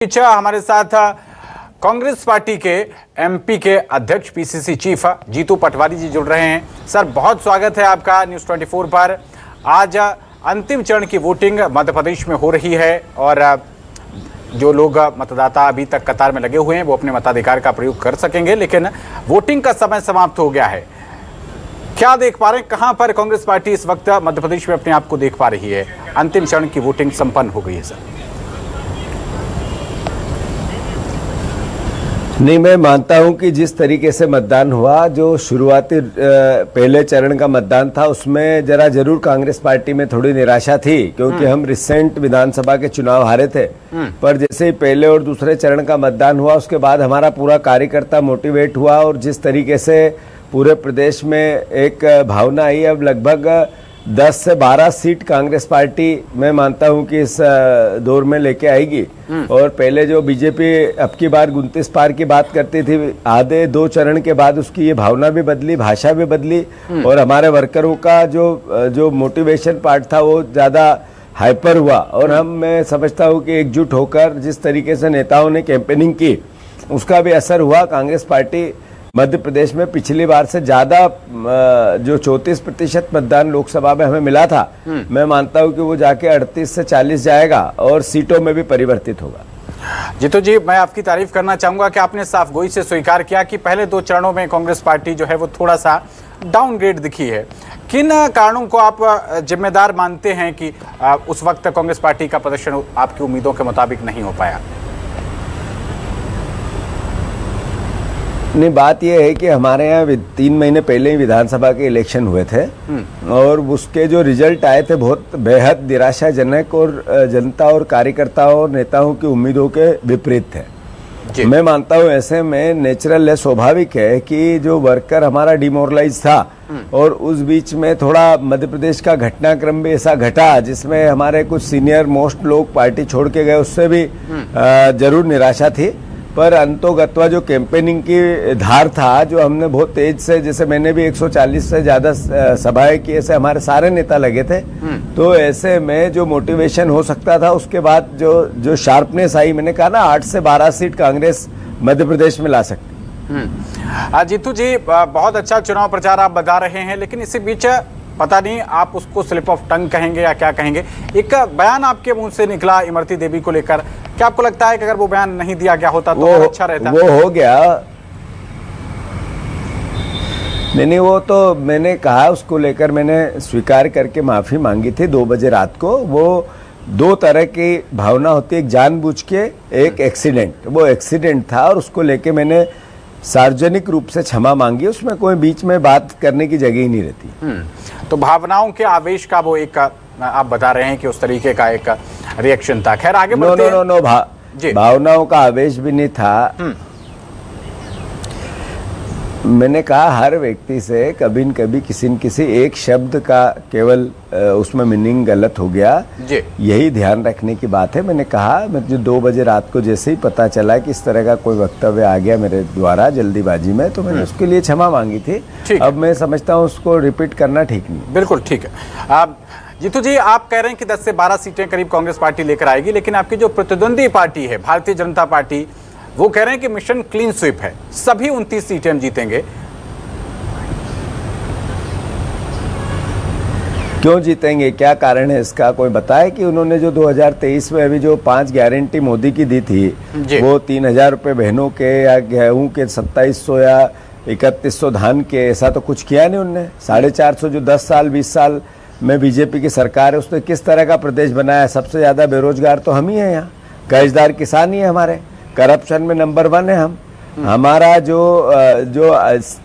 पीछे हमारे साथ कांग्रेस पार्टी के एमपी के अध्यक्ष पीसीसी चीफ जीतू पटवारी जी जुड़ रहे हैं। सर, बहुत स्वागत है आपका न्यूज़ 24 पर। आज अंतिम चरण की वोटिंग मध्य प्रदेश में हो रही है और जो लोग मतदाता अभी तक कतार में लगे हुए हैं वो अपने मताधिकार का प्रयोग कर सकेंगे, लेकिन वोटिंग का समय समाप्त हो गया है। क्या देख पा रहे हैं, कहां पर कांग्रेस पार्टी इस वक्त मध्य प्रदेश में अपने आप को देख पा रही है? अंतिम चरण की वोटिंग संपन्न हो गई है सर। नहीं, मैं मानता हूं कि जिस तरीके से मतदान हुआ, जो शुरुआती पहले चरण का मतदान था, उसमें जरूर कांग्रेस पार्टी में थोड़ी निराशा थी, क्योंकि हम रिसेंट विधानसभा के चुनाव हारे थे। पर जैसे ही पहले और दूसरे चरण का मतदान हुआ, उसके बाद हमारा पूरा कार्यकर्ता मोटिवेट हुआ और जिस तरीके से पूरे प्रदेश में एक भावना आई, अब लगभग 10 से 12 सीट कांग्रेस पार्टी मैं मानता हूं कि इस दौर में लेके आएगी। और पहले जो बीजेपी अब की बार 29 पार की बात करती थी, आधे 2 चरण के बाद उसकी ये भावना भी बदली, भाषा भी बदली और हमारे वर्करों का जो मोटिवेशन पार्ट था वो ज्यादा हाइपर हुआ। और मैं समझता हूं कि एकजुट होकर जिस तरीके से नेताओं ने कैंपेनिंग की, उसका भी असर हुआ। कांग्रेस पार्टी मध्य प्रदेश में पिछली बार से ज्यादा जो 34% मतदान लोकसभा में हमें मिला था, मैं मानता हूं कि वो जाके 38 से 40 जाएगा और सीटों में भी परिवर्तित होगा। जीतू जी, मैं आपकी तारीफ करना चाहूंगा कि आपने साफ गोई से स्वीकार किया कि पहले 2 चरणों में कांग्रेस पार्टी जो है वो थोड़ा सा डाउनग्रेड दिखी है। किन कारणों को आप जिम्मेदार मानते हैं कि उस वक्त कांग्रेस पार्टी का प्रदर्शन आपकी उम्मीदों के मुताबिक नहीं हो पाया? नहीं, बात यह है कि हमारे यहाँ 3 महीने पहले ही विधानसभा के इलेक्शन हुए थे और उसके जो रिजल्ट आए थे बहुत बेहद निराशाजनक और जनता और कार्यकर्ताओं और नेताओं की उम्मीदों के विपरीत थे। मैं मानता हूँ ऐसे में नेचुरल है, स्वाभाविक है कि जो वर्कर हमारा डिमोरलाइज था और उस बीच में थोड़ा मध्य प्रदेश का घटनाक्रम भी ऐसा घटा जिसमें हमारे कुछ सीनियर मोस्ट लोग पार्टी छोड़ के गए, उससे भी जरूर निराशा थी। पर अंतोगत्वा जो कैंपेनिंग की धार था, जो हमने बहुत तेज से, जैसे मैंने भी 140 से ज्यादा सभाएं की, ऐसे हमारे सारे नेता लगे थे, तो ऐसे में जो मोटिवेशन हो सकता था, उसके बाद जो शार्पनेस आई, मैंने कहा ना 8 से 12 सीट कांग्रेस मध्य प्रदेश में ला सकती। जीतू जी, बहुत अच्छा चुनाव प्रचार आप बता रहे हैं, लेकिन इसी बीच पता नहीं आप उसको स्लिप ऑफ टंग कहेंगे या क्या कहेंगे, एक बयान आपके मुंह से निकला इमरती देवी को लेकर। क्या आपको लगता है कि अगर वो बयान नहीं दिया गया होता तो और अच्छा रहता? वो हो गया। नहीं, वो तो मैंने कहा, उसको लेकर मैंने स्वीकार करके माफी मांगी थी 2 बजे रात को। वो 2 तरह की भावना होती है, एक जानबूझ के, एक एक्सीडेंट। वो एक्सीडेंट था और उसको लेके मैंने सार्वजनिक रूप से क्षमा मांगी, उसमें कोई बीच में बात करने की जगह ही नहीं रहती। तो भावनाओं के आवेश का वो एक आप बता रहे हैं कि उस तरीके का एक रिएक्शन था। खैर, आगे बढ़ते हैं। नो, भावनाओं का आवेश भी नहीं था। मैंने कहा हर व्यक्ति से कभी न कभी किसी न किसी एक शब्द का केवल उसमें मीनिंग गलत हो गया, यही ध्यान रखने की बात है। मैंने कहा, मुझे 2 बजे रात को जैसे ही पता चला कि इस तरह का कोई वक्तव्य आ गया मेरे द्वारा जल्दीबाजी में, तो मैंने उसके लिए क्षमा मांगी थी। अब मैं समझता हूँ उसको रिपीट करना ठीक नहीं। बिल्कुल ठीक है। जीतू जी, आप कह रहे हैं कि 10 से 12 सीटें करीब कांग्रेस पार्टी लेकर आएगी, लेकिन आपकी जो प्रतिद्वंदी पार्टी है भारतीय जनता पार्टी, वो कह रहे हैं कि मिशन क्लीन स्वीप है, सभी 29 सीटें हम जीतेंगे। क्यों जीतेंगे, क्या कारण है इसका? कोई बताए कि उन्होंने जो 2023 में अभी जो 5 गारंटी मोदी की दी थी, वो 3000 रुपये बहनों के या गेहूं के 2700 या 3100 धान के, ऐसा तो कुछ किया नहीं उनने। 450 जो 10 साल 20 साल में बीजेपी की सरकार है, उसने किस तरह का प्रदेश बनाया? सबसे ज्यादा बेरोजगार तो हम ही हैं यहाँ, कर्जदार किसान ही है हमारे, करप्शन में नंबर 1 है हम। हमारा जो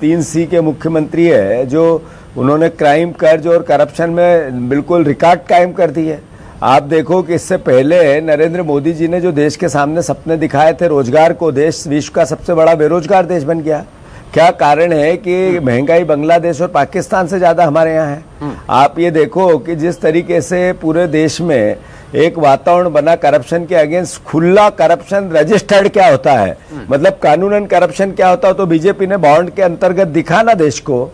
3C के मुख्यमंत्री है, जो उन्होंने क्राइम, कर्ज और करप्शन में बिल्कुल रिकॉर्ड कायम कर दी है। आप देखो कि इससे पहले नरेंद्र मोदी जी ने जो देश के सामने सपने दिखाए थे रोजगार को, देश विश्व का सबसे बड़ा बेरोजगार देश बन गया। क्या कारण है कि महंगाई बांग्लादेश और पाकिस्तान से ज्यादा हमारे यहाँ है। आप ये देखो कि जिस तरीके से पूरे देश में एक वातावरण बना करप्शन के अगेंस्ट। खुला करप्शन रजिस्टर्ड क्या होता है, मतलब कानूनन करप्शन क्या होता है, तो बीजेपी ने बॉन्ड के अंतर्गत दिखा ना देश को।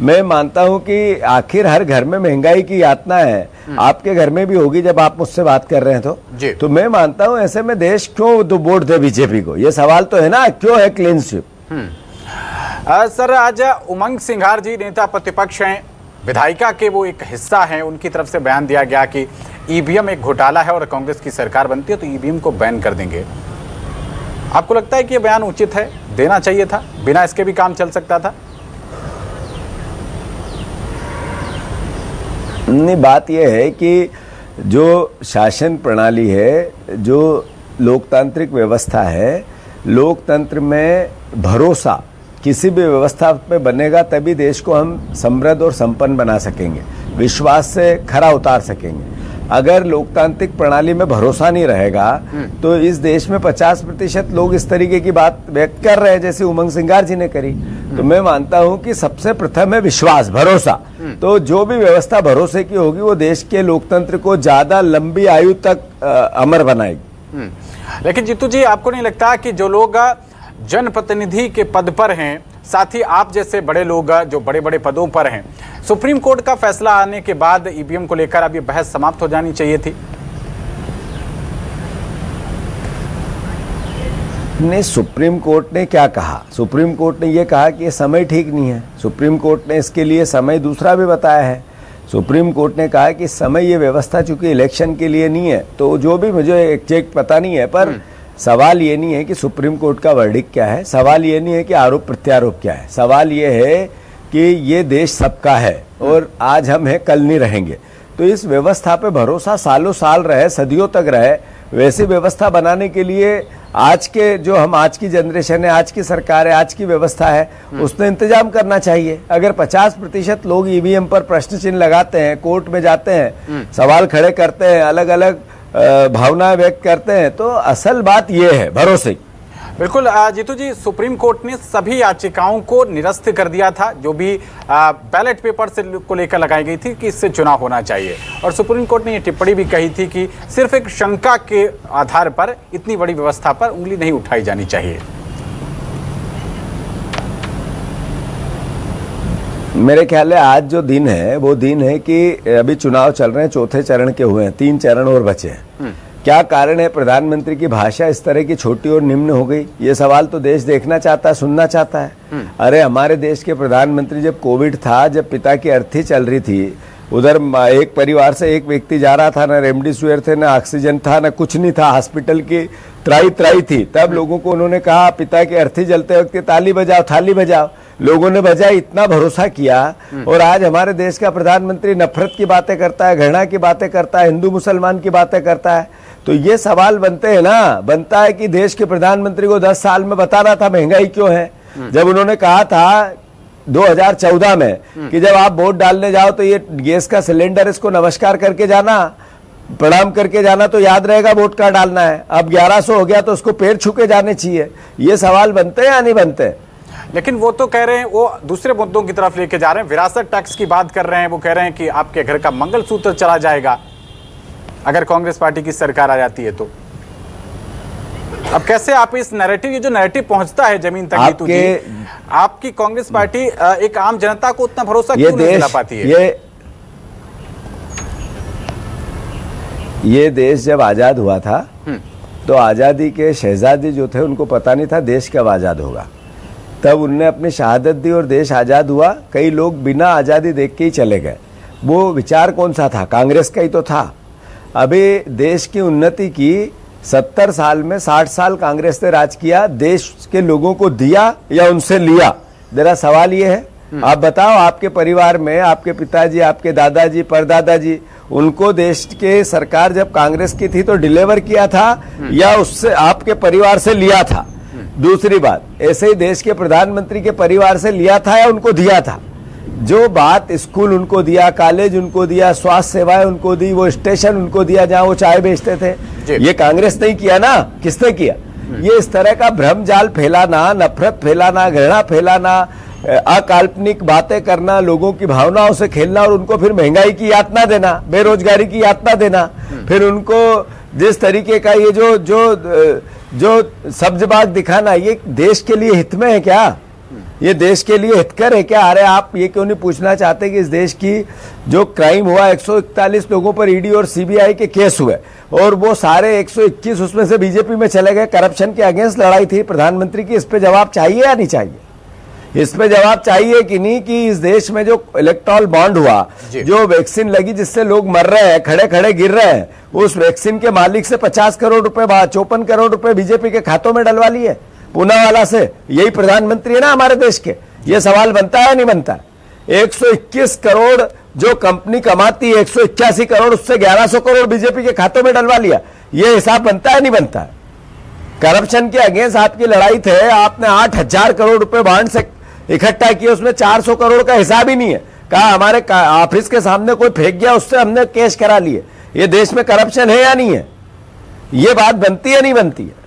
मैं मानता हूं कि आखिर हर घर में महंगाई की यातना है, आपके घर में भी होगी जब आप मुझसे बात कर रहे हैं तो मैं मानता हूं ऐसे में देश क्यों तो वोट दे बीजेपी को, ये सवाल तो है ना, क्यों है क्लीन स्वीप। सर आज उमंग सिंघार जी नेता प्रतिपक्ष हैं, विधायिका के वो एक हिस्सा हैं, उनकी तरफ से बयान दिया गया कि ईवीएम एक घोटाला है और कांग्रेस की सरकार बनती है तो ईवीएम को बैन कर देंगे। आपको लगता है कि ये बयान उचित है, देना चाहिए था, बिना इसके भी काम चल सकता था? नहीं, बात यह है कि जो शासन प्रणाली है, जो लोकतांत्रिक व्यवस्था है, लोकतंत्र में भरोसा किसी भी व्यवस्था पे बनेगा तभी देश को हम समृद्ध और संपन्न बना सकेंगे, विश्वास से खरा उतार सकेंगे। अगर लोकतांत्रिक प्रणाली में भरोसा नहीं रहेगा तो इस देश में 50% लोग इस तरीके की बात व्यक्त कर रहे हैं जैसे उमंग सिंघार जी ने करी। तो मैं मानता हूं कि सबसे प्रथम है विश्वास, भरोसा। तो जो भी व्यवस्था भरोसे की होगी वो देश के लोकतंत्र को ज्यादा लंबी आयु तक अमर बनाएगी। लेकिन जीतू जी, आपको नहीं लगता कि जो लोग जनप्रतिनिधि के पद पर हैं, साथ ही आप जैसे बड़े लोग जो बड़े बड़े पदों पर हैं, सुप्रीम कोर्ट का फैसला आने के बाद ईवीएम को लेकर अब ये बहस समाप्त हो जानी चाहिए थी? नहीं, सुप्रीम कोर्ट ने क्या कहा? सुप्रीम कोर्ट ने ये कहा कि ये समय ठीक नहीं है। सुप्रीम कोर्ट ने इसके लिए समय दूसरा भी बताया है। सुप्रीम कोर्ट ने कहा कि समय, ये व्यवस्था चूंकि इलेक्शन के लिए नहीं है, तो जो भी मुझे एग्जैक्ट पता नहीं है, पर सवाल ये नहीं है कि सुप्रीम कोर्ट का वर्डिक्ट क्या है, सवाल ये नहीं है कि आरोप प्रत्यारोप क्या है, सवाल ये है कि ये देश सबका है और आज हम हैं कल नहीं रहेंगे। तो इस व्यवस्था पे भरोसा सालों साल रहे, सदियों तक रहे, वैसी व्यवस्था बनाने के लिए आज के जो हम आज की जनरेशन है, आज की सरकार है, आज की व्यवस्था है, उसने इंतजाम करना चाहिए। अगर 50% लोग ईवीएम पर प्रश्न चिन्ह लगाते हैं, कोर्ट में जाते हैं, सवाल खड़े करते हैं, अलग अलग भावनाएं व्यक्त करते हैं, तो असल बात यह है भरोसे। बिल्कुल जीतू जी, सुप्रीम कोर्ट ने सभी याचिकाओं को निरस्त कर दिया था जो भी बैलेट पेपर से को लेकर लगाई गई थी कि इससे चुनाव होना चाहिए, और सुप्रीम कोर्ट ने ये टिप्पणी भी कही थी कि सिर्फ एक शंका के आधार पर इतनी बड़ी व्यवस्था पर उंगली नहीं उठाई जानी चाहिए। मेरे ख्याल है आज जो दिन है वो दिन है कि अभी चुनाव चल रहे हैं, चौथे चरण के हुए हैं, 3 चरण और बचे हैं। क्या कारण है प्रधानमंत्री की भाषा इस तरह की छोटी और निम्न हो गई? ये सवाल तो देश देखना चाहता है, सुनना चाहता है। अरे हमारे देश के प्रधानमंत्री जब कोविड था, जब पिता की अर्थी चल रही थी, उधर एक परिवार से एक व्यक्ति जा रहा था, ना रेमडेसिविर थे, ना ऑक्सीजन था, ना कुछ नहीं था, हॉस्पिटल की त्राई थी, तब लोगों को उन्होंने कहा पिता की अर्थी जलते वक्त ताली बजाओ, थाली बजाओ। लोगों ने बजाई, इतना भरोसा किया। और आज हमारे देश का प्रधानमंत्री नफरत की बातें करता है, घृणा की बातें करता है, हिंदू मुसलमान की बातें करता है। तो ये सवाल बनते हैं ना, बनता है कि देश के प्रधानमंत्री को 10 साल में बताना था महंगाई क्यों है। जब उन्होंने कहा था 2014 में कि जब आप वोट डालने जाओ तो ये गैस का सिलेंडर, इसको नमस्कार करके जाना, प्रणाम करके जाना, तो याद रहेगा वोट का डालना है। अब 1100 हो गया तो उसको पैर छू के जाने चाहिए। ये सवाल बनते हैं या नहीं बनते? लेकिन वो तो कह रहे हैं, वो दूसरे मुद्दों की तरफ लेके जा रहे हैं, विरासत टैक्स की बात कर रहे हैं। वो कह रहे हैं कि आपके घर का मंगलसूत्र चला जाएगा अगर कांग्रेस पार्टी की सरकार आ जाती है तो। अब कैसे आप इस नैरेटिव, ये जो नैरेटिव पहुंचता है जमीन तक, जीतू जी, आपकी कांग्रेस पार्टी एक आम जनता को उतना भरोसा क्यों नहीं दिला पाती है? ये देश जब आजाद हुआ था तो आजादी के शहजादी जो थे उनको पता नहीं था देश कब आजाद होगा। तब उनने अपनी शहादत दी और देश आजाद हुआ। कई लोग बिना आजादी देख के ही चले गए। वो विचार कौन सा था? कांग्रेस का ही तो था। अभी देश की उन्नति की 70 साल में 60 साल कांग्रेस ने राज किया। देश के लोगों को दिया या उनसे लिया? जरा सवाल ये है, आप बताओ, आपके परिवार में आपके पिताजी, आपके दादाजी, परदादाजी, उनको देश के सरकार जब कांग्रेस की थी तो डिलीवर किया था या उससे आपके परिवार से लिया था? दूसरी बात, ऐसे ही देश के प्रधानमंत्री के परिवार से लिया था या उनको दिया था? जो बात, स्कूल उनको दिया, कॉलेज उनको दिया, स्वास्थ्य सेवाएं उनको दी, वो स्टेशन उनको दिया जहां वो चाय बेचते थे, ये कांग्रेस नहीं किया ना? किसने किया? ये इस तरह का भ्रम जाल फैलाना, नफरत फैलाना, घृणा फैलाना, अकाल्पनिक बातें करना, लोगों की भावनाओं से खेलना और उनको फिर महंगाई की यातना देना, बेरोजगारी की यातना देना, फिर उनको जिस तरीके का ये जो जो जो सब्जबाग दिखाना, ये देश के लिए हित में है क्या? ये देश के लिए हितकर है क्या? अरे आप ये क्यों नहीं पूछना चाहते कि इस देश की जो क्राइम हुआ, 141 लोगों पर ईडी और सीबीआई के केस हुए और वो सारे 121 उसमें से बीजेपी में चले गए। करप्शन के अगेंस्ट लड़ाई थी प्रधानमंत्री की, इस पे जवाब चाहिए या नहीं चाहिए? इस पे जवाब चाहिए कि नहीं कि इस देश में जो इलेक्ट्रॉल बॉन्ड हुआ, जो वैक्सीन लगी जिससे लोग मर रहे हैं, खड़े खड़े गिर रहे हैं, उस वैक्सीन के मालिक से 50 करोड़ रुपए 54 करोड़ रुपए बीजेपी के खातों में डलवा लिए पूनावाला से। यही प्रधानमंत्री है ना हमारे देश के? ये सवाल बनता है नहीं बनता? 121 करोड़ जो कंपनी कमाती है, 181 करोड़, उससे 1100 करोड़ बीजेपी के खातों में डलवा लिया। ये हिसाब बनता है नहीं बनता है? करप्शन के अगेंस्ट आपकी लड़ाई थे, आपने 8000 करोड़ रुपए बांड से इकट्ठा किए, उसमें 400 करोड़ का हिसाब ही नहीं है। कहा हमारे ऑफिस के सामने कोई फेंक गया, उससे हमने केस करा लिए। ये देश में करप्शन है या नहीं है? ये बात बनती है नहीं बनती है?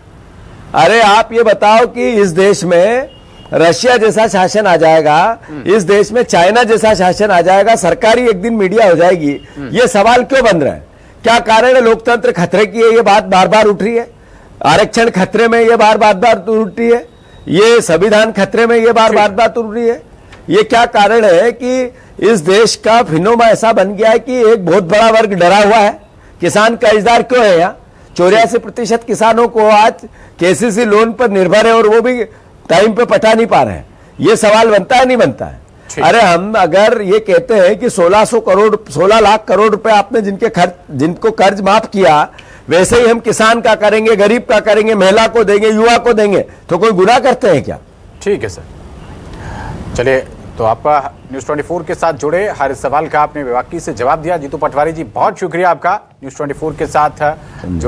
अरे आप ये बताओ कि इस देश में रशिया जैसा शासन आ जाएगा, इस देश में चाइना जैसा शासन आ जाएगा, सरकारी एक दिन मीडिया हो जाएगी, ये सवाल क्यों बन रहा है? क्या कारण है? लोकतंत्र खतरे की है, ये बात बार बार उठ रही है। आरक्षण खतरे में, ये बार बार उठ रही है। ये संविधान खतरे में, ये बार बार उठ रही है। ये क्या कारण है कि इस देश का फिनोमा ऐसा बन गया है कि एक बहुत बड़ा वर्ग डरा हुआ है? किसान कर्जदार क्यों है? यहाँ 84% किसानों को आज केसीसी लोन पर निर्भर है और वो भी टाइम पे पटा नहीं पा रहे हैं। ये सवाल बनता है नहीं बनता है? अरे हम अगर ये कहते हैं कि 16 लाख करोड़ रुपए आपने जिनको कर्ज माफ किया, वैसे ही हम किसान का करेंगे, गरीब का करेंगे, महिला को देंगे, युवा को देंगे, तो कोई गुनाह करते हैं क्या? ठीक है सर, चलिए, तो आपका न्यूज़ 24 के साथ जुड़े, हर सवाल का आपने बेबाकी से जवाब दिया। जीतू पटवारी जी, बहुत शुक्रिया आपका न्यूज़ 24 के साथ जुड़